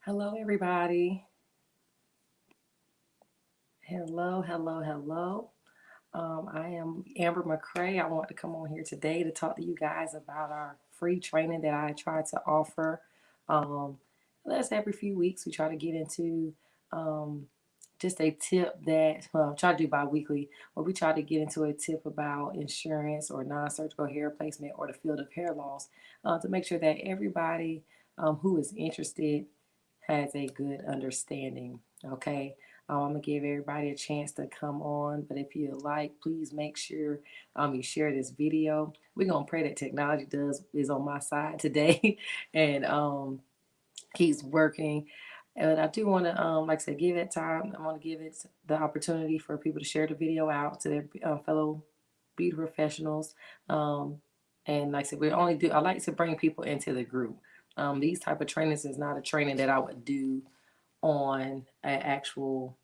Hello, everybody. Hello. I am Amber McCray. I want to come on here today to talk to you guys about our free training that I try to offer. Um, that's every few weeks. We try to get into um, just a tip that, try to do bi-weekly, where we try to get into a tip about insurance or non-surgical hair replacement or the field of hair loss to make sure that everybody who is interested has a good understanding. Okay. I'm gonna give everybody a chance to come on, but if you like, please make sure you share this video. We're gonna pray that technology does is on my side today, and keeps working. And I do want to, like I said, give it time. I want to give it the opportunity for people to share the video out to their fellow beauty professionals. Um, and like I said, we only do. I like to bring people into the group. These type of trainings is not a training that I would do on an actual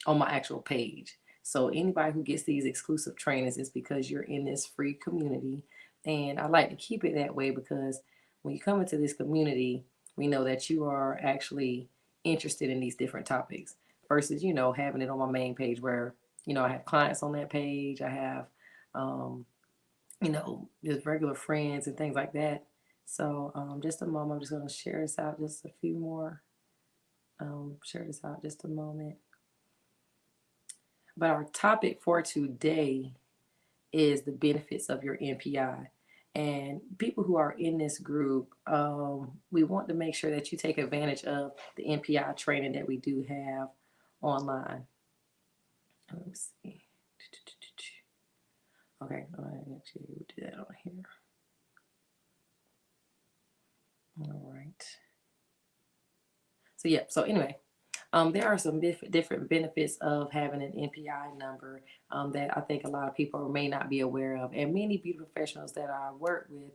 on my actual page. So anybody who gets these exclusive trainings is because you're in this free community. And I like to keep it that way because when you come into this community, we know that you are actually interested in these different topics versus, having it on my main page where, I have clients on that page. I have, um, just regular friends and things like that. So just a moment, I'm just going to share this out just a few more. Share this out just a moment. But our topic for today is the benefits of your NPI. And people who are in this group, we want to make sure that you take advantage of the NPI training that we do have online. Let me see. Okay, I actually do that on here. All right. So anyway, there are some different benefits of having an NPI number that I think a lot of people may not be aware of. And many beauty professionals that I work with,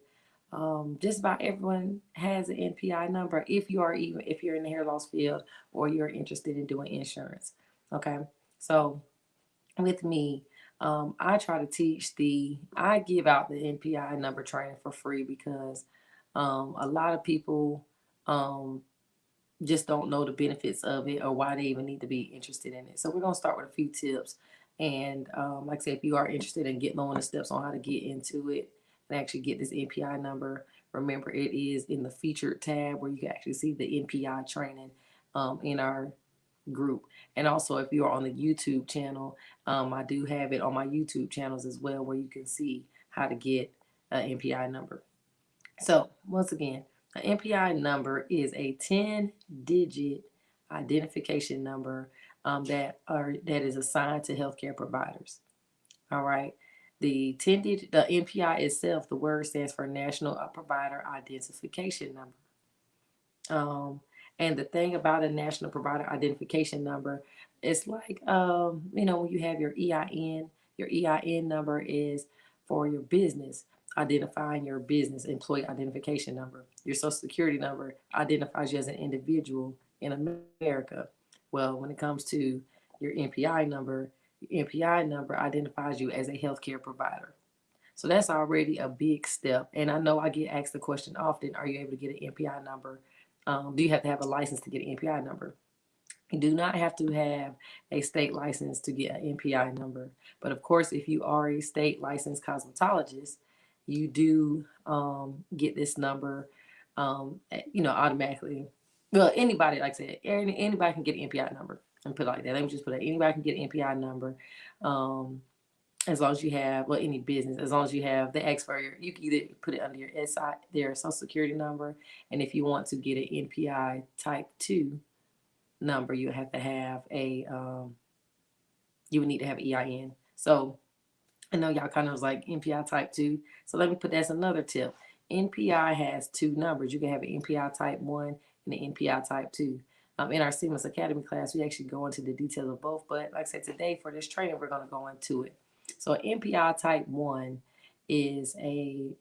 just about everyone has an NPI number if you're in the hair loss field or you're interested in doing insurance. Okay, so with me, I give out the NPI number training for free because a lot of people um, just don't know the benefits of it or why they even need to be interested in it. So we're gonna start with a few tips. And like I said, if you are interested in getting on the steps on how to get into it and actually get this NPI number, remember it is in the featured tab where you can actually see the NPI training in our group. And also, if you are on the YouTube channel, I do have it on my YouTube channels as well, where you can see how to get an NPI number. So once again, an NPI number is a 10-digit identification number that is assigned to healthcare providers. All right. The NPI itself, the word stands for National Provider Identification Number. And the thing about a National Provider Identification Number, it's like when you have your EIN number is for your business, identifying your business employee identification number. Your social security number identifies you as an individual in America. Well, when it comes to your NPI number identifies you as a healthcare provider. So that's already a big step. And I know I get asked the question often, are you able to get an NPI number? Do you have to have a license to get an NPI number? You do not have to have a state license to get an NPI number. But of course, if you are a state licensed cosmetologist, you do get this number, automatically. Well, anybody, like I said, anybody can get an NPI number. And put it like that. Let me just put it. Anybody can get an NPI number. As long as you have, well, any business, as long as you have the X for you can either put it under your SI, their social security number. And if you want to get an NPI type 2 number, you have to have you would need to have an EIN. So I know y'all kind of was like NPI type 2. So let me put that's another tip. NPI has 2 numbers. You can have an NPI type 1 and an NPI type 2. In our Seamless Academy class, we actually go into the details of both. But like I said, today for this training, we're going to go into it. So NPI type 1 is NPI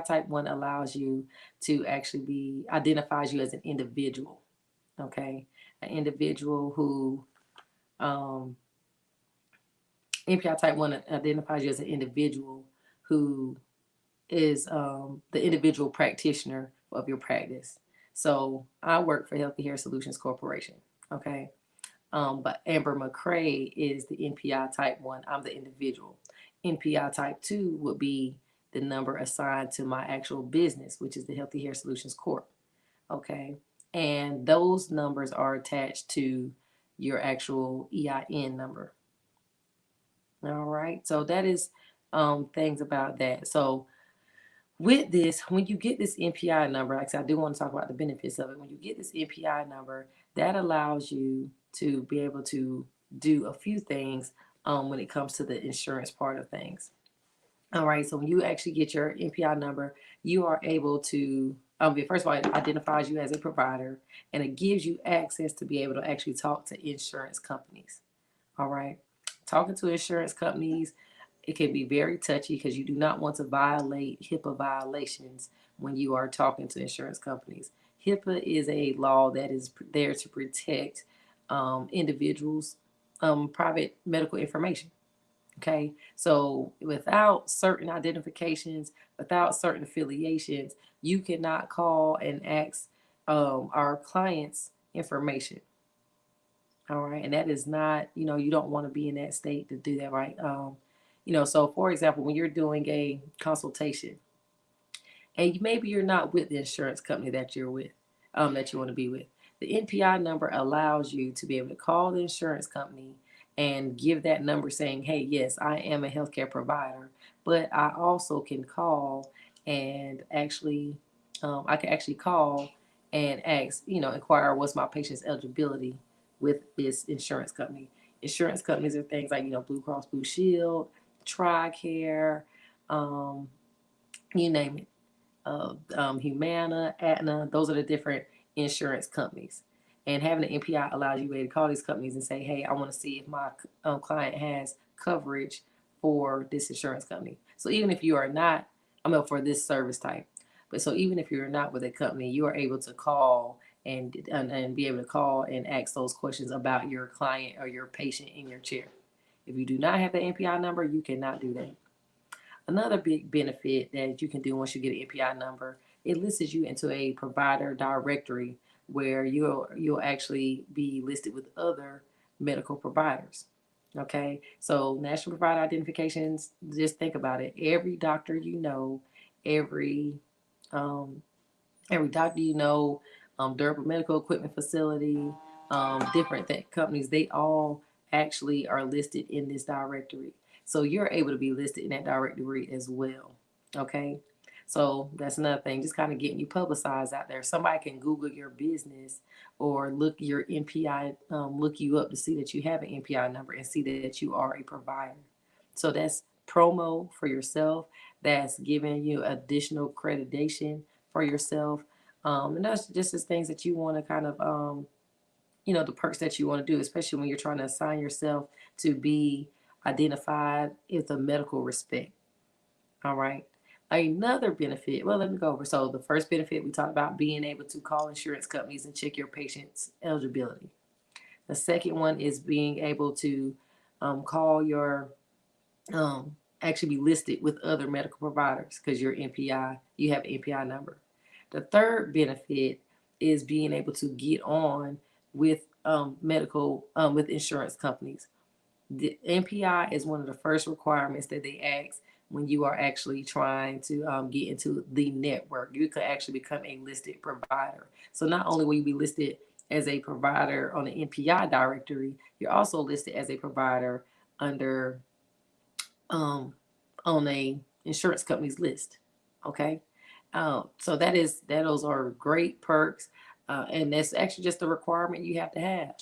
type 1 allows you to actually identifies you as an individual. Okay. An individual who NPI type 1 identifies you as an individual who is the individual practitioner of your practice. So I work for Healthy Hair Solutions Corporation. Okay. But Amber McCray is the NPI type 1. I'm the individual. NPI type 2 would be the number assigned to my actual business, which is the Healthy Hair Solutions Corp. Okay. And those numbers are attached to your actual EIN number. All right. So that is things about that. So with this, when you get this NPI number, like I said, I do want to talk about the benefits of it. When you get this NPI number, that allows you to be able to do a few things when it comes to the insurance part of things. All right, so when you actually get your NPI number, you are able to, first of all, it identifies you as a provider and it gives you access to be able to actually talk to insurance companies. All right, talking to insurance companies, it can be very touchy because you do not want to violate HIPAA violations when you are talking to insurance companies. HIPAA is a law that is there to protect individuals' private medical information. Okay, so without certain identifications, without certain affiliations, you cannot call and ask our clients' information. All right, and that is not, you don't want to be in that state to do that, right? So for example, when you're doing a consultation, and maybe you're not with the insurance company that you're with, that you want to be with. The NPI number allows you to be able to call the insurance company and give that number saying, hey, yes, I am a healthcare provider, but I also can call and actually, I can actually call and ask, inquire what's my patient's eligibility with this insurance company. Insurance companies are things like, Blue Cross Blue Shield, TRICARE, you name it, Humana, Aetna. Those are the different insurance companies. And having an NPI allows you to call these companies and say, hey, I want to see if my client has coverage for this insurance company. So even if you are not, for this service type. But so even if you're not with a company, you are able to call and be able to call and ask those questions about your client or your patient in your chair. If you do not have the NPI number, you cannot do that. Another big benefit that you can do once you get an NPI number, it lists you into a provider directory where you'll actually be listed with other medical providers. Okay, so national provider identifications. Just think about it. Every doctor every um, every doctor durable medical equipment facility, different companies, they all actually are listed in this directory. So you're able to be listed in that directory as well. Okay. So that's another thing, just kind of getting you publicized out there. Somebody can Google your business or look your NPI, look you up to see that you have an NPI number and see that you are a provider. So that's promo for yourself. That's giving you additional accreditation for yourself. And that's just as things that you want to kind of, the perks that you want to do, especially when you're trying to assign yourself to be identified with a medical respect. All right. Another benefit, well, let me go over. So the first benefit we talked about being able to call insurance companies and check your patient's eligibility. The second one is being able to call your actually be listed with other medical providers because you're NPI, you have an NPI number. The third benefit is being able to get on with with insurance companies. The NPI is one of the first requirements that they ask when you are actually trying to get into the network. You could actually become a listed provider. So not only will you be listed as a provider on the NPI directory, you're also listed as a provider under um, on a insurance company's list. Okay, so those are great perks, and that's actually just a requirement you have to have.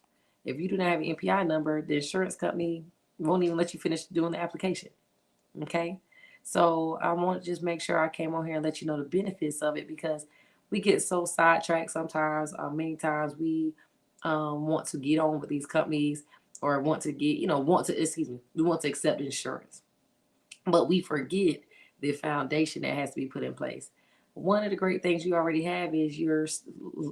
If you do not have an NPI number, the insurance company won't even let you finish doing the application. Okay, so I want to just make sure I came on here and let you know the benefits of it because we get so sidetracked sometimes. Many times we want to get on with these companies or want to get, we want to accept insurance, but we forget the foundation that has to be put in place. One of the great things you already have is you're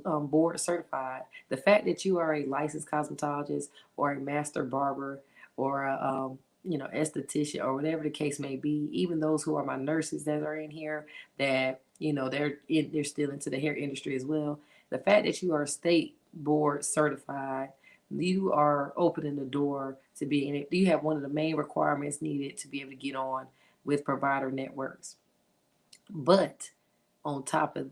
board certified. The fact that you are a licensed cosmetologist or a master barber or a esthetician or whatever the case may be, even those who are my nurses that are in here that they're still into the hair industry as well. The fact that you are state board certified, you are opening the door to being, you have one of the main requirements needed to be able to get on with provider networks. But on top of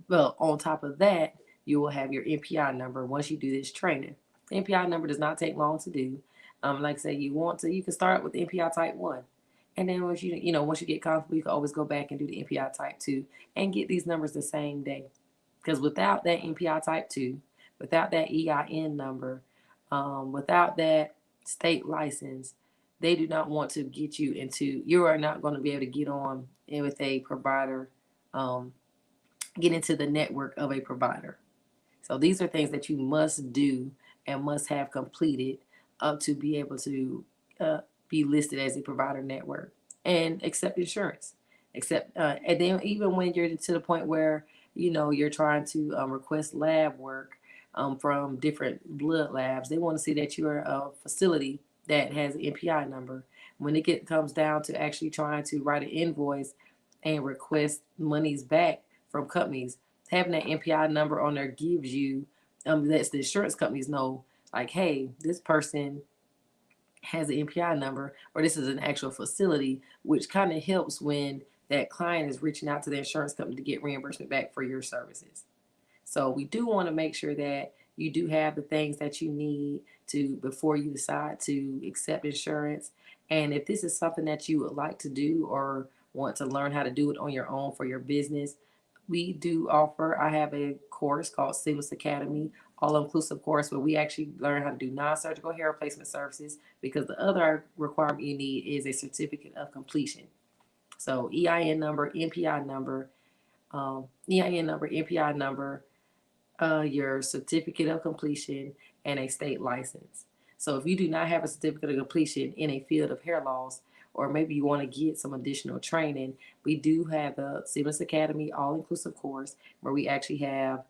that, you will have your NPI number once you do this training. The NPI number does not take long to do. Like I say, you can start with NPI type 1. And then once you get comfortable, you can always go back and do the NPI type 2 and get these numbers the same day. Because without that NPI type 2, without that EIN number, without that state license, they do not want to get you into, you are not going to be able to get on with a provider, um, get into the network of a provider. So these are things that you must do and must have completed to be able to uh, be listed as a provider network and accept insurance. And then even when you're to the point where you're trying to request lab work from different blood labs, they want to see that you're a facility that has an NPI number. When comes down to actually trying to write an invoice and request monies back from companies, having that NPI number on there gives you lets the insurance companies know, like, hey, this person has an NPI number, or this is an actual facility, which kind of helps when that client is reaching out to the insurance company to get reimbursement back for your services. So we do want to make sure that you do have the things that you need to before you decide to accept insurance. And if this is something that you would like to do or want to learn how to do it on your own for your business, we do offer, I have a course called Seamless Academy, all-inclusive course where we actually learn how to do non-surgical hair replacement services, because the other requirement you need is a certificate of completion. So EIN number, NPI number, NPI number, your certificate of completion, and a state license. So if you do not have a certificate of completion in a field of hair loss, or maybe you want to get some additional training, we do have the Seamless Academy all-inclusive course where we actually have,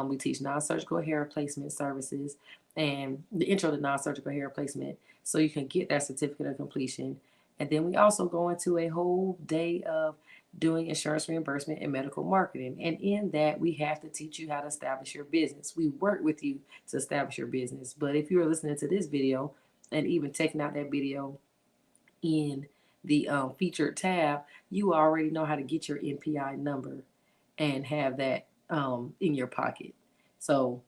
we teach non-surgical hair replacement services and the intro to non-surgical hair replacement, so you can get that certificate of completion. And then we also go into a whole day of doing insurance reimbursement and medical marketing. And in that, we have to teach you how to establish your business. We work with you to establish your business. But if you're listening to this video and even taking out that video in the featured tab, you already know how to get your NPI number and have that in your pocket. So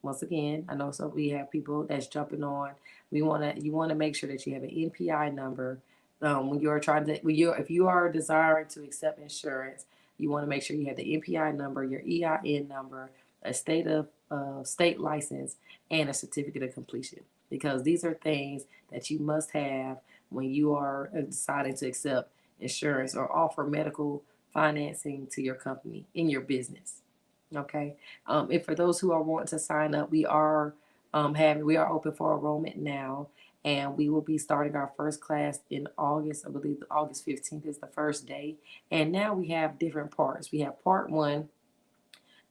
once again, I know we have people that's jumping on. You want to make sure that you have an NPI number. When you're if you are desiring to accept insurance, you want to make sure you have the NPI number, your EIN number, a state license, and a certificate of completion, because these are things that you must have when you are deciding to accept insurance or offer medical financing to your company in your business. Okay. And for those who are wanting to sign up, we are open for enrollment now, and we will be starting our first class in August. I believe August 15th is the first day. And now we have different parts. We have part 1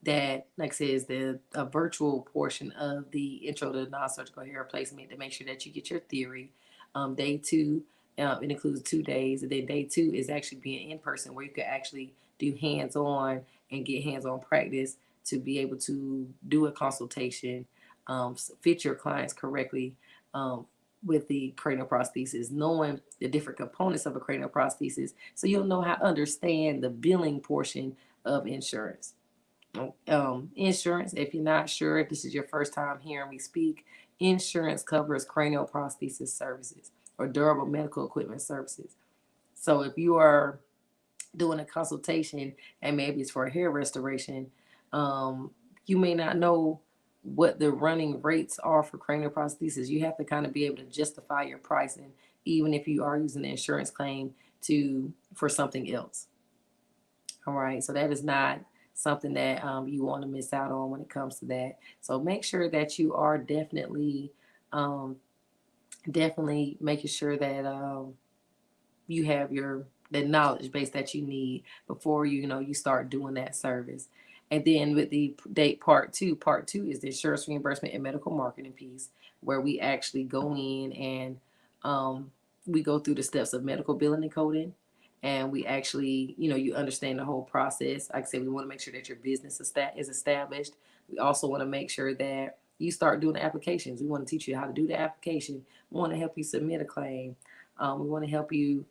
that, like I said, is the virtual portion of the intro to non-surgical hair replacement to make sure that you get your theory. Day 2, it includes 2 days, and then day 2 is actually being in person, where you can actually do hands-on and get hands-on practice to be able to do a consultation, fit your clients correctly with the cranial prosthesis, knowing the different components of a cranial prosthesis, so you'll know how to understand the billing portion of insurance. Insurance, if you're not sure, if this is your first time hearing me speak, insurance covers cranial prosthesis services or durable medical equipment services. So if you are doing a consultation and maybe it's for a hair restoration, you may not know what the running rates are for cranial prosthesis. You have to kind of be able to justify your pricing, even if you are using the insurance claim for something else. All right, so that is not something that you want to miss out on when it comes to that. So make sure that you are definitely making sure that you have the knowledge base that you need before you start doing that service. And then with the date part 2 is the insurance reimbursement and medical marketing piece, where we actually go in and we go through the steps of medical billing and coding, and we actually, you understand the whole process. Like I said, we want to make sure that your business is established. We also want to make sure that you start doing the applications. We want to teach you how to do the application. We want to help you submit a claim. We want to help you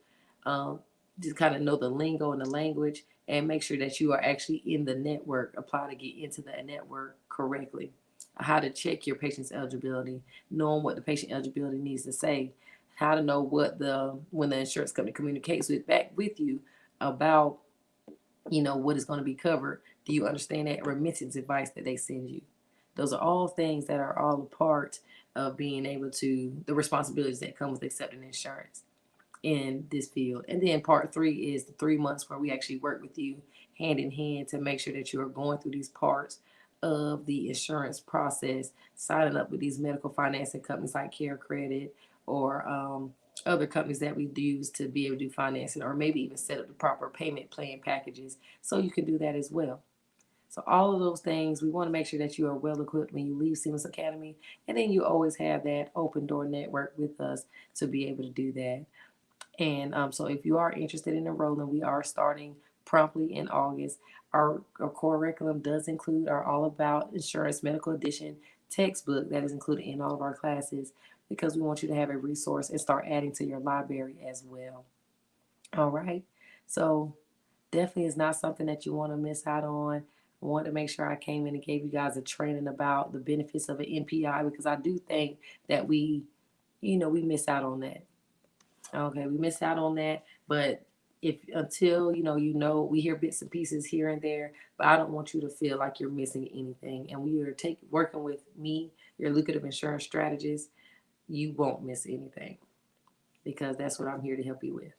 um, just kind of know the lingo and the language, and make sure that you are actually in the network, apply to get into the network correctly. How to check your patient's eligibility, knowing what the patient eligibility needs to say, how to know when the insurance company communicates back with you about what is going to be covered. Do you understand that remittance advice that they send you? Those are all things that are all a part of being able to the responsibilities that come with accepting insurance in this field. And then part 3 is the 3 months where we actually work with you hand in hand to make sure that you are going through these parts of the insurance process, signing up with these medical financing companies like Care Credit, or other companies that we use to be able to do financing, or maybe even set up the proper payment plan packages so you can do that as well. So all of those things, we want to make sure that you are well equipped when you leave Siemens Academy, and then you always have that open door network with us to be able to do that. And so if you are interested in enrolling, we are starting promptly in August. Our core curriculum does include our All About Insurance Medical Edition textbook that is included in all of our classes, because we want you to have a resource and start adding to your library as well. All right. So definitely is not something that you want to miss out on. I wanted to make sure I came in and gave you guys a training about the benefits of an NPI, because I do think that we miss out on that. Okay, we miss out on that, but if until we hear bits and pieces here and there, but I don't want you to feel like you're missing anything. And we are working with me, your lucrative insurance strategist. You won't miss anything, because that's what I'm here to help you with.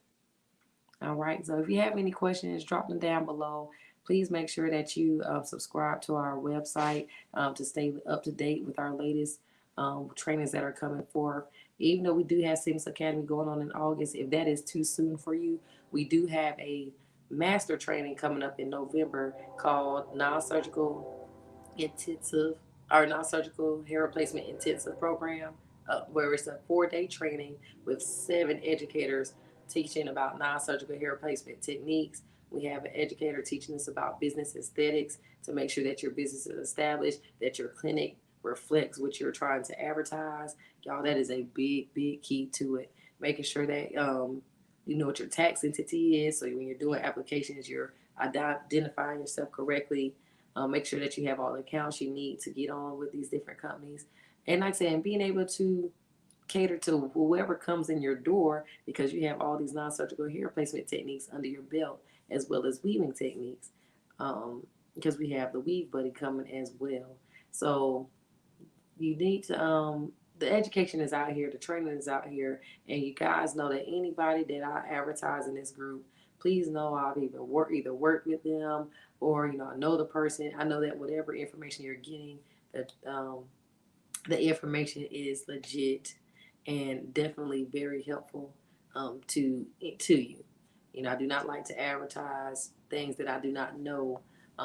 All right. So if you have any questions, drop them down below. Please make sure that you subscribe to our website to stay up to date with our latest trainings that are coming forth. Even though we do have Sims Academy going on in August, if that is too soon for you, we do have a master training coming up in November called Non-Surgical Intensive, our Non-Surgical Hair Replacement Intensive Program, where it's a 4-day training with 7 educators teaching about non-surgical hair replacement techniques. We have an educator teaching us about business aesthetics to make sure that your business is established, that your clinic reflects what you're trying to advertise. Y'all, that is a big, big key to it. Making sure that you know what your tax entity is, so when you're doing applications, you're identifying yourself correctly. Make sure that you have all the accounts you need to get on with these different companies. And like I said, being able to cater to whoever comes in your door, because you have all these non-surgical hair replacement techniques under your belt, as well as weaving techniques, because we have the Weave Buddy coming as well. So you need to the education is out here, the training is out here, and you guys know that anybody that I advertise in this group, please know I've either worked with them, or I know the person. I know that whatever information you're getting, that the information is legit and definitely very helpful to you. I do not like to advertise things that I do not know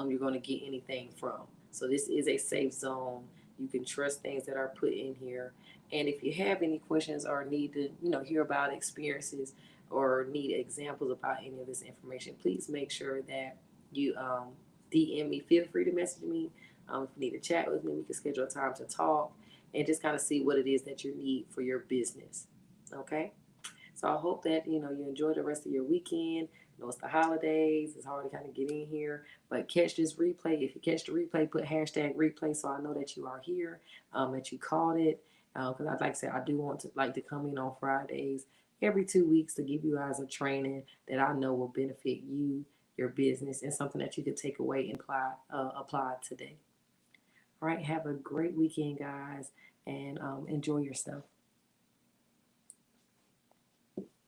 you're going to get anything from. So this is a safe zone. You can trust things that are put in here. And if you have any questions or need to, hear about experiences or need examples about any of this information, please make sure that you DM me. Feel free to message me. If you need to chat with me, we can schedule a time to talk and just kind of see what it is that you need for your business. Okay? So I hope that you enjoy the rest of your weekend. It's the holidays. It's hard to kind of get in here, but catch this replay. If you catch the replay, put hashtag replay so I know that you are here, that you caught it. Because I'd like to say I do want to come in on Fridays every 2 weeks to give you guys a training that I know will benefit you, your business, and something that you could take away and apply today. All right, have a great weekend, guys, and enjoy yourself.